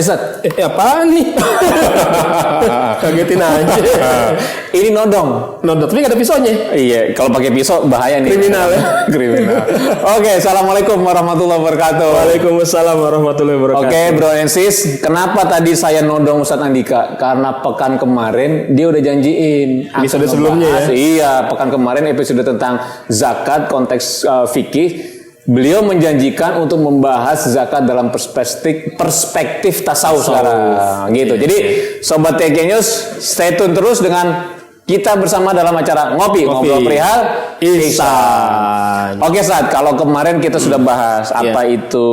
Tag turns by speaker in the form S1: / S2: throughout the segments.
S1: Ustaz.
S2: Apaan nih? Kagetin aja.
S1: Ini nodong.
S2: Tapi nggak ada pisaunya.
S1: Iya, kalau pakai pisau bahaya nih.
S2: Kriminal ya.
S1: Kriminal. Oke, assalamualaikum warahmatullahi wabarakatuh.
S2: Waalaikumsalam warahmatullahi wabarakatuh.
S1: Oke, bro and sis, kenapa tadi saya nodong Ustadz Andika? Karena pekan kemarin dia udah janjiin
S2: episode sebelumnya ya.
S1: Iya, pekan kemarin episode tentang zakat konteks fikih. Beliau menjanjikan untuk membahas zakat dalam perspektif tasawuf sekarang gitu. Jadi sobat TK News stay tune terus dengan kita bersama dalam acara ngobrol perihal ihsan. Oke, Ustaz, kalau kemarin kita sudah bahas apa itu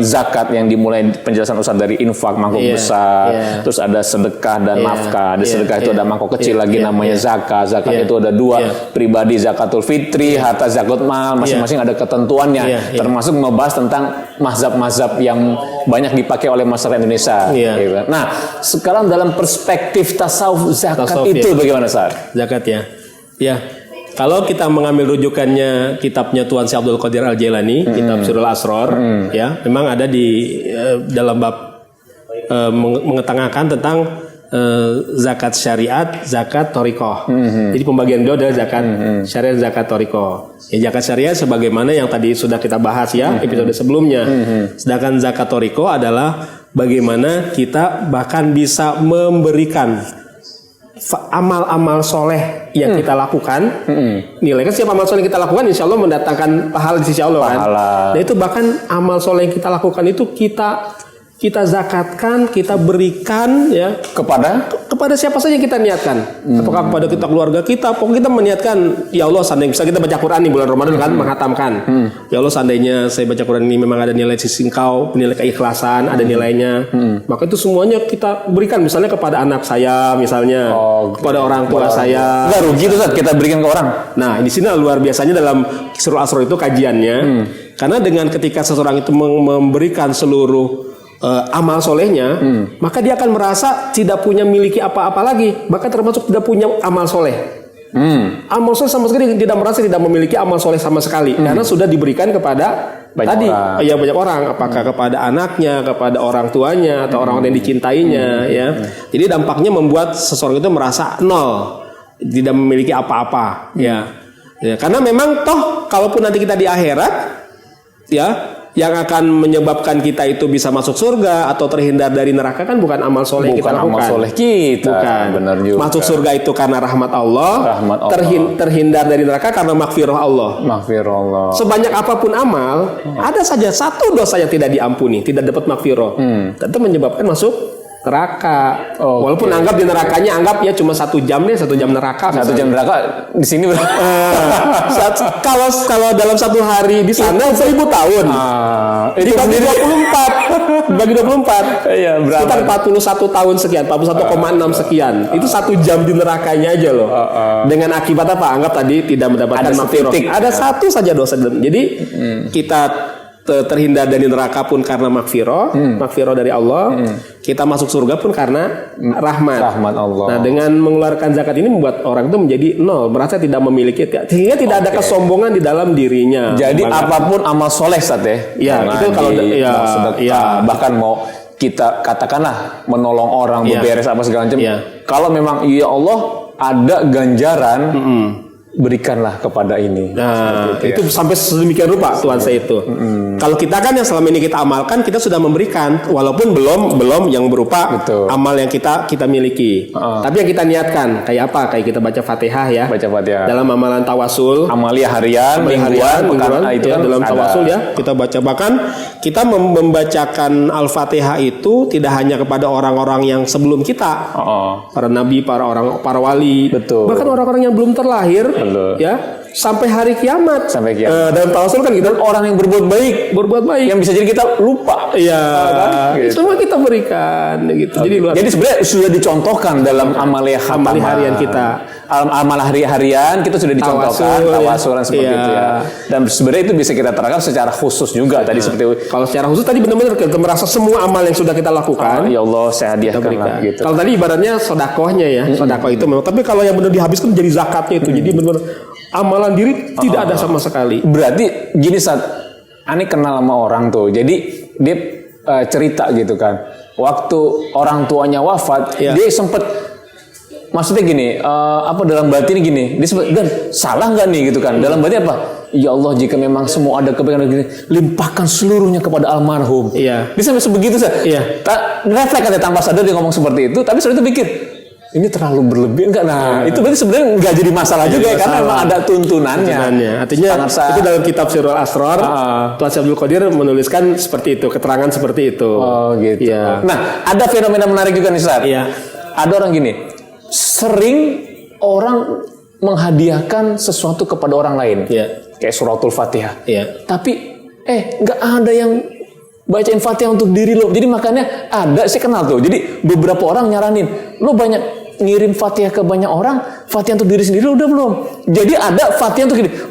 S1: zakat yang dimulai penjelasan Ustaz dari infak mangkok besar, terus ada sedekah dan nafkah. Di sedekah itu ada mangkok kecil lagi namanya zakat. Zakat itu ada dua, pribadi zakatul fitri, harta zakat mal, masing-masing ada ketentuannya. Termasuk membahas tentang mazhab-mazhab yang banyak dipakai oleh masyarakat Indonesia. Gitu. Nah, sekarang dalam perspektif tasawuf zakat itu bagaimana, Ustaz?
S2: Zakat ya. Ya. Kalau kita mengambil rujukannya kitabnya Tuan Syekh Abdul Qadir Al-Jailani, kitab Sirrul Asrar, ya, memang ada di dalam bab mengetengahkan tentang zakat syariat, zakat thariqah. Jadi pembagian beliau adalah zakat syariat, zakat thariqah. Ya, zakat syariat sebagaimana yang tadi sudah kita bahas ya episode sebelumnya. Sedangkan zakat thariqah adalah bagaimana kita bahkan bisa memberikan amal-amal soleh yang kita lakukan, nilai kan setiap amal soleh yang kita lakukan insya Allah mendatangkan pahala di sisi Allah kan. Nah itu bahkan amal soleh yang kita lakukan itu kita zakatkan, kita berikan ya kepada siapa saja yang kita niatkan. Apakah kepada kita keluarga kita, pokoknya kita meniatkan ya Allah seandainya bisa kita baca Quran di bulan Ramadan kan menghatamkan. Ya Allah seandainya saya baca Quran ini memang ada nilai sisi Engkau, nilai keikhlasan, ada nilainya. Maka itu semuanya kita berikan misalnya kepada anak saya misalnya, kepada orang tua saya.
S1: Enggak rugi tuh saat kita berikan ke orang.
S2: Nah, di sini luar biasanya dalam Sirrul Asrar itu kajiannya. Karena dengan ketika seseorang itu memberikan seluruh amal solehnya, maka dia akan merasa tidak punya miliki apa-apa lagi, bahkan termasuk tidak punya amal soleh. Amal soleh sama sekali tidak merasa tidak memiliki amal soleh sama sekali, karena sudah diberikan kepada banyak orang, apakah kepada anaknya, kepada orang tuanya, atau orang yang dicintainya, ya. Jadi dampaknya membuat seseorang itu merasa nol, tidak memiliki apa-apa, ya. Karena memang toh, kalaupun nanti kita di akhirat, ya. Yang akan menyebabkan kita itu bisa masuk surga atau terhindar dari neraka kan bukan amal soleh yang kita lakukan.
S1: Bukan amal soleh kita.
S2: Bukan.
S1: Benar juga.
S2: Masuk surga itu karena rahmat Allah. Terhindar dari neraka karena maghfirah Allah.
S1: Maghfirah Allah.
S2: Sebanyak apapun amal, ada saja satu dosa yang tidak diampuni, tidak dapat maghfirah. Tentu menyebabkan masuk neraka. Walaupun anggap di nerakanya ya cuma 1 jam deh, 1 jam neraka.
S1: 1 jam neraka di sini
S2: kalau dalam 1 hari di sana 1000 tahun. Dibagi 24. Bagi 24. Iya, berapa? Sekitar 41 tahun sekian, 41,6 sekian. Itu 1 jam di nerakanya aja loh. Dengan akibat apa? Anggap tadi tidak mendapatkan maghfirah. Ada satu saja dosa. Jadi kita terhindar dari neraka pun karena maghfirah dari Allah. Kita masuk surga pun karena rahmat Allah. Nah, dengan mengeluarkan zakat ini membuat orang itu menjadi nol, merasa tidak memiliki, sehingga tidak ada kesombongan di dalam dirinya.
S1: Jadi apapun amal soleh Ustaz ya.
S2: Itu kalau
S1: bahkan mau kita katakanlah menolong orang, beberes apa segala macam. Kalau memang ya Allah ada ganjaran, berikanlah kepada ini.
S2: Nah, itu sampai sedemikian rupa Tuhan saya itu. Kalau kita kan yang selama ini kita amalkan, kita sudah memberikan, walaupun belum yang berupa amal yang kita miliki. Tapi yang kita niatkan, kayak apa? Kayak kita baca Fatihah ya.
S1: Baca Fatihah.
S2: Dalam amalan tawasul,
S1: amalia harian, mingguan,
S2: itu kan dalam tawasul ya. Kita baca, bahkan kita membacakan Al-Fatihah itu tidak hanya kepada orang-orang yang sebelum kita, para nabi, para wali, bahkan orang-orang yang belum terlahir. Ya, sampai hari kiamat. Dalam tawasul kan gitu.
S1: Orang yang berbuat baik yang bisa jadi kita lupa.
S2: Gitu. Semua kita berikan gitu.
S1: Jadi sebenarnya sudah dicontohkan dalam amal
S2: harian kita.
S1: Amal harian kita sudah dicontohkan tawasulan seperti itu ya. Dan sebenarnya itu bisa kita terangkan secara khusus juga tadi seperti itu.
S2: Kalau secara khusus tadi benar-benar kita merasa semua amal yang sudah kita lakukan,
S1: ya Allah saya hadiahkan gitu.
S2: Kalau tadi ibaratnya sedekahnya ya, sedekah itu memang. Tapi kalau yang benar dihabiskan jadi zakatnya itu. Jadi benar amalan diri tidak ada sama sekali.
S1: Berarti gini Ustaz, Ani kenal sama orang tuh. Jadi dia cerita gitu kan. Waktu orang tuanya wafat,
S2: Iya.
S1: dia sempet maksudnya gini, dalam batin gini, dia sempet, dan salah nggak nih gitu kan? Dalam batin apa? Ya Allah, jika memang semua ada kebaikan begini, limpahkan seluruhnya kepada almarhum.
S2: Iya.
S1: Dia sampai sebegitu
S2: Iya.
S1: Refleks kan tanpa sadar dia ngomong seperti itu, tapi setelah itu pikir ini terlalu berlebih enggak? Nah, itu berarti sebenarnya nggak jadi masalah juga ya, karena memang ada tuntunannya.
S2: Artinya itu dalam kitab Sirrul Asrar, Tuan Syekh Abdul Qadir menuliskan seperti itu, keterangan seperti itu.
S1: Oh gitu.
S2: Iya.
S1: Nah, ada fenomena menarik juga nih, Ustaz.
S2: Iya.
S1: Ada orang gini, sering orang menghadiahkan sesuatu kepada orang lain.
S2: Iya.
S1: Kayak suratul Fatihah.
S2: Iya.
S1: Tapi nggak ada yang bacain Fatihah untuk diri lo. Jadi makanya ada sih kenal tuh. Jadi beberapa orang nyaranin, lo banyak ngirim Fatihah ke banyak orang, Fatihah untuk diri sendiri udah belum? Jadi ada Fatihah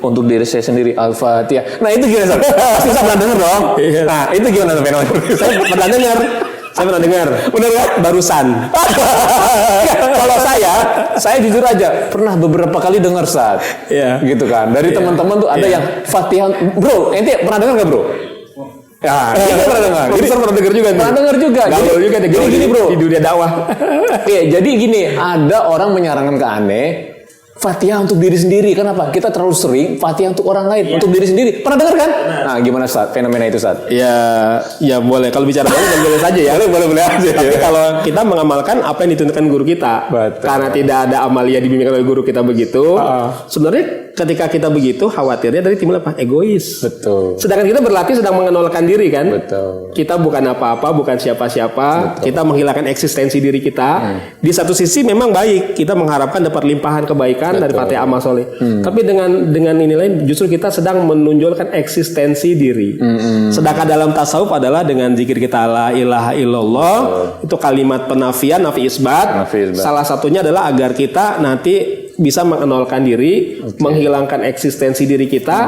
S1: untuk diri saya sendiri, Al-Fatihah. Nah itu gimana, Ustaz? Pasti saya pernah denger dong.
S2: Iya.
S1: Nah itu gimana fenomena?
S2: Saya pernah dengar. Benar kan? Barusan.
S1: Kalau saya jujur aja pernah beberapa kali dengar, Ustaz.
S2: Iya.
S1: Gitu kan. Dari teman-teman tuh ada yang Fatihah, bro, ente pernah dengar nggak, bro? Ya, kita pernah dengar.
S2: Jadi pernah dengar juga nih.
S1: Pernah dengar juga.
S2: Gaul juga deh.
S1: Jadi gini, bro.
S2: Di dunia dakwah.
S1: Iya, jadi gini, ada orang menyarankan ke aneh Fatihah untuk diri sendiri. Kenapa? Kita terlalu sering Fatihah untuk orang lain, untuk diri sendiri. Pernah dengar kan? Nah, gimana, Ustaz? Fenomena itu, Ustaz?
S2: Ya boleh. Kalau bicara boleh saja ya.
S1: Boleh aja.
S2: Tapi kalau kita mengamalkan apa yang ditunjukkan guru kita,
S1: Betul.
S2: karena tidak ada amalia dibimbingkan oleh guru kita begitu, sebenarnya ketika kita begitu khawatirnya dari timbul apa? Egois.
S1: Betul.
S2: Sedangkan kita berlatih sedang mengenalkan diri kan.
S1: Betul.
S2: Kita bukan apa-apa, bukan siapa-siapa. Kita menghilangkan eksistensi diri kita. Di satu sisi memang baik, kita mengharapkan dapat limpahan kebaikan dari Fatihah amal soleh. Tapi dengan ini lain, justru kita sedang menonjolkan eksistensi diri. Sedangkan dalam tasawuf adalah dengan zikir kita la ilaha illallah, itu kalimat penafian, nafi isbat. Salah satunya adalah agar kita nanti bisa mengenalkan diri, menghilangkan eksistensi diri kita,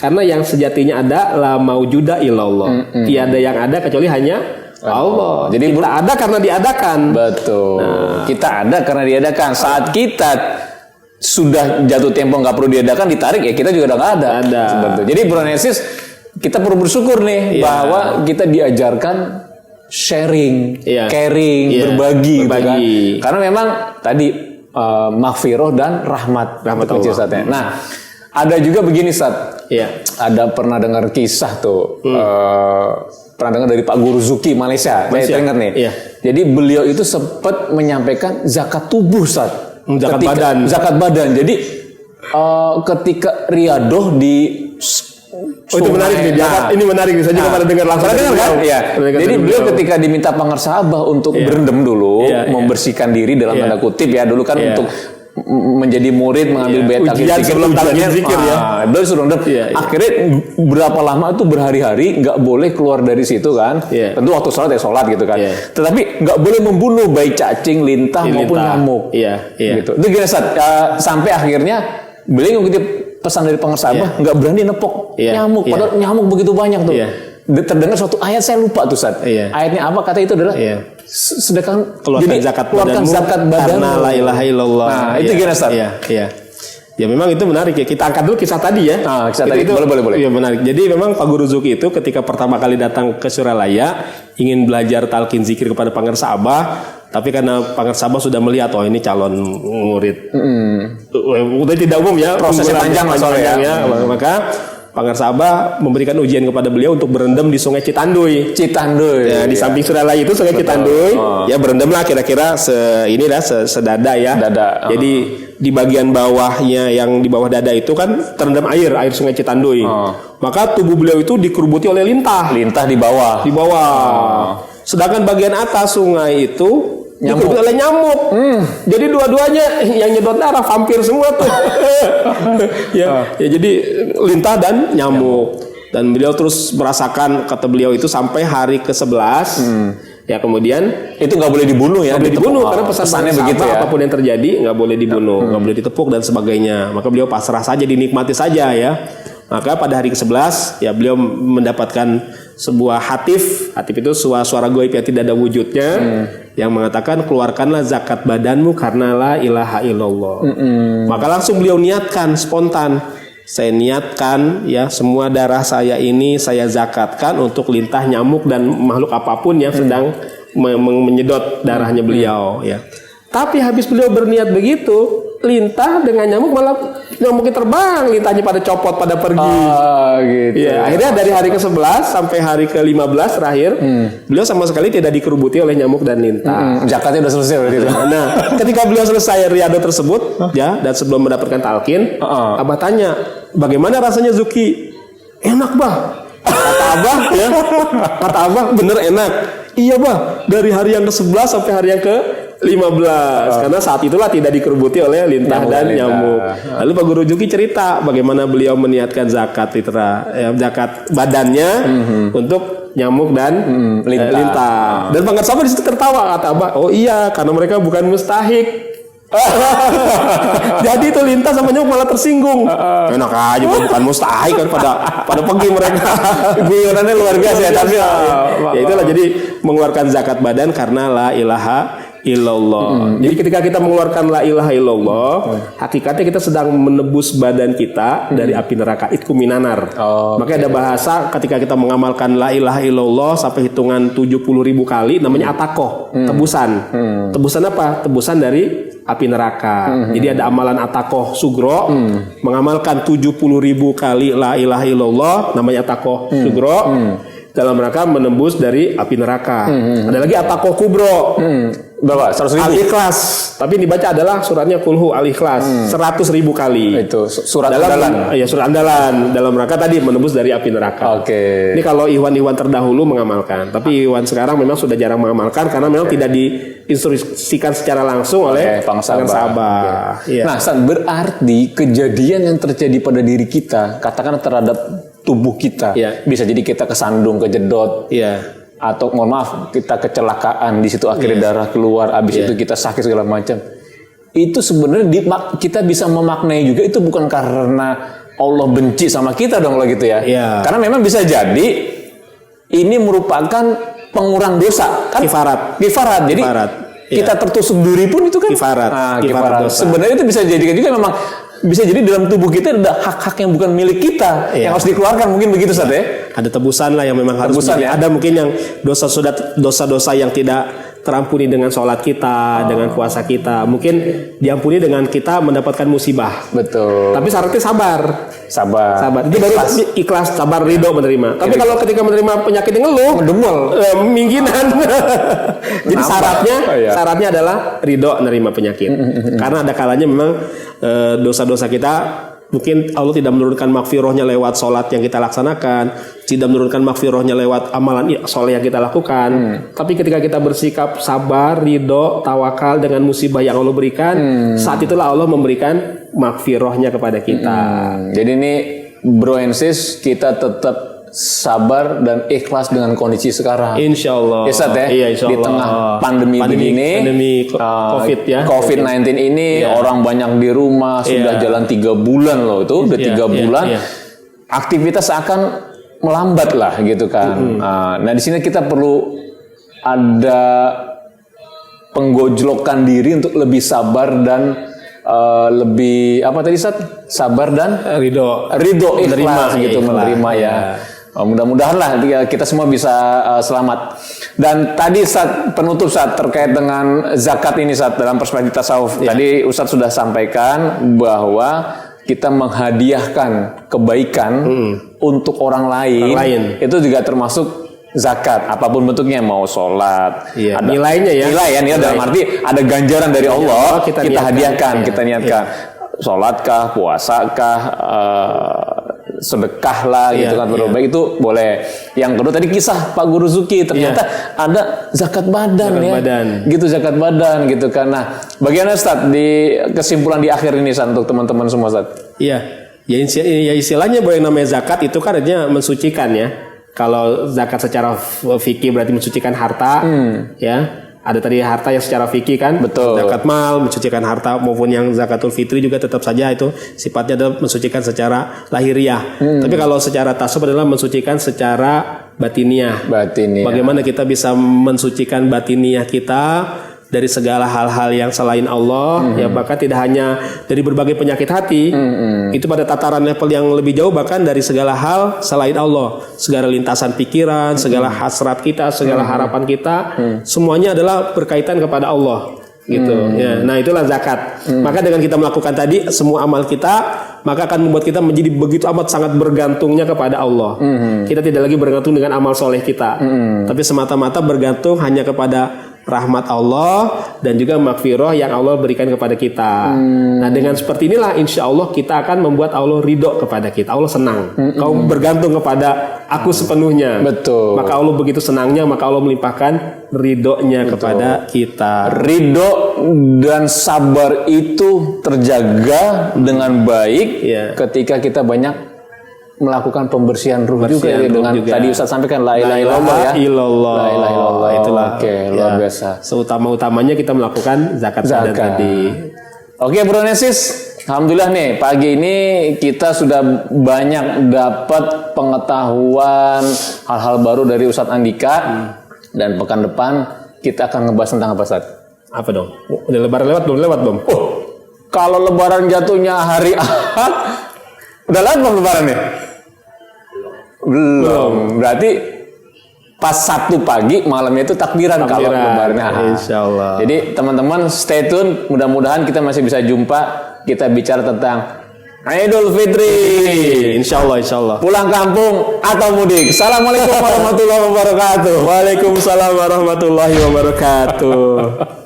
S2: karena yang sejatinya ada la maujuda illallah. Tiada yang ada kecuali hanya Allah. Jadi kita ada karena diadakan.
S1: Betul. Kita ada karena diadakan. Saat kita sudah jatuh tempo nggak perlu diadakan, ditarik ya kita juga udah nggak ada. Betul. Jadi Bronesis kita perlu bersyukur nih bahwa kita diajarkan sharing, caring, berbagi. Gitu kan. Karena memang tadi maghfirah dan rahmat
S2: Allah.
S1: Ustaznya. Nah, ada juga begini, Ustaz.
S2: Iya.
S1: Ada pernah dengar kisah tuh. Pernah dengar dari Pak Guru Zuki Malaysia. Saya teringat nih.
S2: Iya.
S1: Jadi beliau itu sempat menyampaikan zakat tubuh, Ustaz. Zakat badan. Jadi ketika riadoh di
S2: itu menarik nih. Ini menarik nih. Saya juga pernah dengar langsung.
S1: Pernah dengar kan? Iya. Jadi beliau ketika diminta pengersahabah untuk berendam dulu, membersihkan diri dalam tanda kutip ya dulu kan untuk menjadi murid mengambil beta
S2: ujian sebelum talqin zikir ya.
S1: Beliau suruh rendam. Akhirnya berapa lama itu berhari-hari nggak boleh keluar dari situ kan. Tentu waktu sholat ya sholat gitu kan. Tetapi nggak boleh membunuh baik cacing, lintah maupun nyamuk. Gitu. Itu gini sampai akhirnya beliau ngikuti pesan dari pengersabah nggak berani nepok nyamuk. Padahal nyamuk begitu banyak tuh. Terdengar suatu ayat, saya lupa tuh, Ustaz. Ayatnya apa? Kata itu adalah sedekah,
S2: keluarkan zakat badanmu karena la ilaha illallah.
S1: Nah, itu gimana, Ustaz?
S2: Ya memang itu menarik ya. Kita angkat dulu kisah tadi ya.
S1: Kisah tadi itu boleh.
S2: Iya menarik. Jadi memang Pak Guru Zuki itu ketika pertama kali datang ke Suralaya ingin belajar talqin zikir kepada Pangersabah, tapi karena Pangersabah sudah melihat ini calon murid. Udah tidak umum ya.
S1: Prosesnya panjang
S2: ya. Maka Pangersabah memberikan ujian kepada beliau untuk berendam di Sungai Citanduy. Ya, di samping Suralaya itu Sungai Citanduy. Ya berendamlah kira-kira sedada ya. Jadi di bagian bawahnya yang di bawah dada itu kan terendam air Sungai Citanduy. Maka tubuh beliau itu dikerubuti oleh lintah.
S1: Lintah di bawah.
S2: Sedangkan bagian atas sungai itu dikerubuti oleh nyamuk. Jadi dua-duanya yang nyedot darah vampir semua tuh. ya jadi lintah dan nyamuk. Dan beliau terus merasakan, kata beliau itu sampai hari ke-11. Ya kemudian
S1: itu nggak boleh dibunuh ya.
S2: Nggak boleh dibunuh karena pesannya begitu ya. Apapun yang terjadi nggak boleh dibunuh, nggak boleh ditepuk dan sebagainya. Maka beliau pasrah saja, dinikmati saja ya. Maka pada hari ke-11 ya beliau mendapatkan sebuah hatif itu suara gaib yang tidak ada wujudnya yang mengatakan keluarkanlah zakat badanmu karena la ilaha illallah. Maka langsung beliau niatkan spontan, saya niatkan ya semua darah saya ini saya zakatkan untuk lintah nyamuk dan makhluk apapun yang sedang menyedot darahnya beliau ya. Tapi habis beliau berniat begitu, lintah dengan nyamuk malah nyamuknya terbang, lintahnya pada copot, pada pergi.
S1: Gitu.
S2: Ya, akhirnya dari hari ke-11 sampai hari ke-15 terakhir, beliau sama sekali tidak dikerubuti oleh nyamuk dan lintah.
S1: Zakatnya udah selesai berarti itu.
S2: Nah, ketika beliau selesai riyadhah tersebut, ya, dan sebelum mendapatkan talqin, Abah tanya, bagaimana rasanya Zuki? Enak, Bah. Kata Abah, ya. Kata Abah, bener enak. Iya, Bah. Dari hari yang ke-11 sampai hari yang ke-15. Karena saat itulah tidak dikerubuti oleh lintah dan nyamuk. Lalu Pak Guru Juki cerita bagaimana beliau meniatkan zakat fitrah, zakat badannya untuk nyamuk dan lintah. Dan Pak Sabar di situ tertawa, kata Abah, oh iya karena mereka bukan mustahik. Jadi itu lintah sama nyamuk malah tersinggung. Enak aja bukan mustahik kan pada pergi mereka.
S1: Guyonannya luar biasa ya, tapi
S2: ya itulah jadi mengeluarkan zakat badan karena la ilaha illallah. Jadi ketika kita mengeluarkan la ilaha illallah, hakikatnya kita sedang menebus badan kita dari api neraka. Itku minanar. Makanya ada bahasa ketika kita mengamalkan la ilaha illallah sampai hitungan 70.000 kali namanya atakoh, tebusan. Tebusan apa? Tebusan dari api neraka. Jadi ada amalan atakoh sugro, mengamalkan 70.000 kali la ilaha illallah namanya atakoh sugro. Dalam rangka menembus dari api neraka. Ada lagi atakoh kubro.
S1: Berapa? 100.000?
S2: Al-Ikhlas. Tapi dibaca adalah suratnya kulhu Al-Ikhlas. 100.000 kali.
S1: Itu surat
S2: andalan. Iya, surat andalan. Dalam rangka tadi menembus dari api neraka.
S1: Oke.
S2: Ini kalau Ikhwan-Ikhwan terdahulu mengamalkan. Tapi Ikhwan sekarang memang sudah jarang mengamalkan karena memang tidak diinstruksikan secara langsung oleh Sabar.
S1: Iya. Nah, berarti kejadian yang terjadi pada diri kita, katakan terhadap tubuh kita, bisa jadi kita kesandung, kejedot, atau mohon maaf kita kecelakaan di situ akhirnya darah keluar, abis itu kita sakit segala macam. Itu sebenarnya kita bisa memaknai juga itu bukan karena Allah benci sama kita dong kalau gitu ya. Karena memang bisa jadi ini merupakan pengurang dosa kan? Kifarat. Jadi kita tertusuk duri pun itu kan kifarat. Kifarat. Sebenarnya itu bisa jadikan juga memang bisa jadi dalam tubuh kita ada hak-hak yang bukan milik kita yang harus dikeluarkan, mungkin begitu Ustaz ya. Ada
S2: tebusan lah yang memang harus ada mungkin yang dosa-dosa yang tidak terampuni dengan sholat kita, dengan puasa kita, mungkin diampuni dengan kita mendapatkan musibah.
S1: Betul.
S2: Tapi syaratnya sabar. Itu baru ikhlas, sabar, ridho menerima. Tapi kalau ketika menerima penyakit yang ngeluh,
S1: mendemel,
S2: mingginan. Jadi syaratnya adalah ridho menerima penyakit. Karena ada kalanya memang dosa-dosa kita mungkin Allah tidak menurunkan maghfirahnya lewat sholat yang kita laksanakan, tidak menurunkan maghfirahnya lewat amalan soleh yang kita lakukan. Tapi ketika kita bersikap sabar, ridho, tawakal dengan musibah yang Allah berikan, saat itulah Allah memberikan maghfirahnya kepada kita.
S1: Jadi ini bro and sis, kita tetap sabar dan ikhlas dengan kondisi sekarang.
S2: Insya Allah.
S1: Iya, insya Allah. Di tengah pandemi begini,
S2: COVID ya.
S1: COVID-19 ini orang banyak di rumah, sudah jalan 3 bulan loh itu, udah 3 bulan. Aktivitas akan melambat lah gitu kan. Nah di sini kita perlu ada penggojlokan diri untuk lebih sabar dan lebih apa tadi Ustaz? Sabar dan ridho ikhlas gitu, menerima ya. Mudah-mudahan lah kita semua bisa selamat. Dan tadi saat penutup terkait dengan zakat ini dalam perspektif tasawuf. Tadi Ustadz sudah sampaikan bahwa kita menghadiahkan kebaikan untuk orang lain. Itu juga termasuk zakat, apapun bentuknya, mau sholat, ada
S2: nilainya
S1: nilai dalam arti ada ganjaran dari Allah, kita hadiahkan, kita niatkan. Sholat kah, puasa kah, sedekah lah gitu kan, berbaik itu boleh. Yang kedua tadi kisah Pak Guru Zuki, ternyata ada zakat badan gitu, zakat badan gitu kan. Nah, bagaimana Ustaz di kesimpulan di akhir ini untuk teman-teman semua Ustaz?
S2: Ya istilahnya boleh namanya zakat itu kan artinya mensucikan ya. Kalau zakat secara fikih berarti mensucikan harta, ya. Ada tadi harta yang secara fikih kan,
S1: betul.
S2: Zakat mal mensucikan harta, maupun yang zakatul fitri juga tetap saja itu sifatnya adalah mensucikan secara lahiriah. Tapi kalau secara tasawuf adalah mensucikan secara batiniah. Bagaimana kita bisa mensucikan batiniah kita dari segala hal-hal yang selain Allah, ya bahkan tidak hanya dari berbagai penyakit hati, itu pada tataran level yang lebih jauh, bahkan dari segala hal selain Allah, segala lintasan pikiran, segala hasrat kita, segala harapan kita, semuanya adalah berkaitan kepada Allah, gitu. Ya, nah itulah zakat. Maka dengan kita melakukan tadi semua amal kita, maka akan membuat kita menjadi begitu amat sangat bergantungnya kepada Allah. Kita tidak lagi bergantung dengan amal soleh kita, tapi semata-mata bergantung hanya kepada rahmat Allah dan juga makfirah yang Allah berikan kepada kita. Nah dengan seperti inilah insya Allah kita akan membuat Allah ridho kepada kita. Allah senang. Kau bergantung kepada aku sepenuhnya.
S1: Betul.
S2: Maka Allah begitu senangnya, maka Allah melimpahkan ridhonya kepada kita.
S1: Ridho dan sabar itu terjaga dengan baik ketika kita banyak melakukan pembersihan ruh juga ya, dengan juga. Tadi Ustaz sampaikan la ilaha illallah ya. La ilaha illallah.
S2: Itulah.
S1: Oke, luar biasa.
S2: Seutama-utamanya kita melakukan zakat tadi.
S1: Oke, Bro Nesis. Alhamdulillah nih pagi ini kita sudah banyak dapat pengetahuan hal-hal baru dari Ustadz Andika, dan pekan depan kita akan ngebahas tentang apa, Ustaz?
S2: Apa dong? Udah lebaran lewat belum?
S1: Oh, kalau lebaran jatuhnya hari Ahad, udah lewat belum lebaran nih? Belum. Berarti pas Sabtu pagi malamnya itu takbiran kalau lebarannya.
S2: Insyaallah.
S1: Jadi teman-teman stay tune, mudah-mudahan kita masih bisa jumpa, kita bicara tentang Idul Fitri.
S2: Insyaallah.
S1: Pulang kampung atau mudik. Assalamualaikum warahmatullahi wabarakatuh.
S2: Waalaikumsalam warahmatullahi wabarakatuh.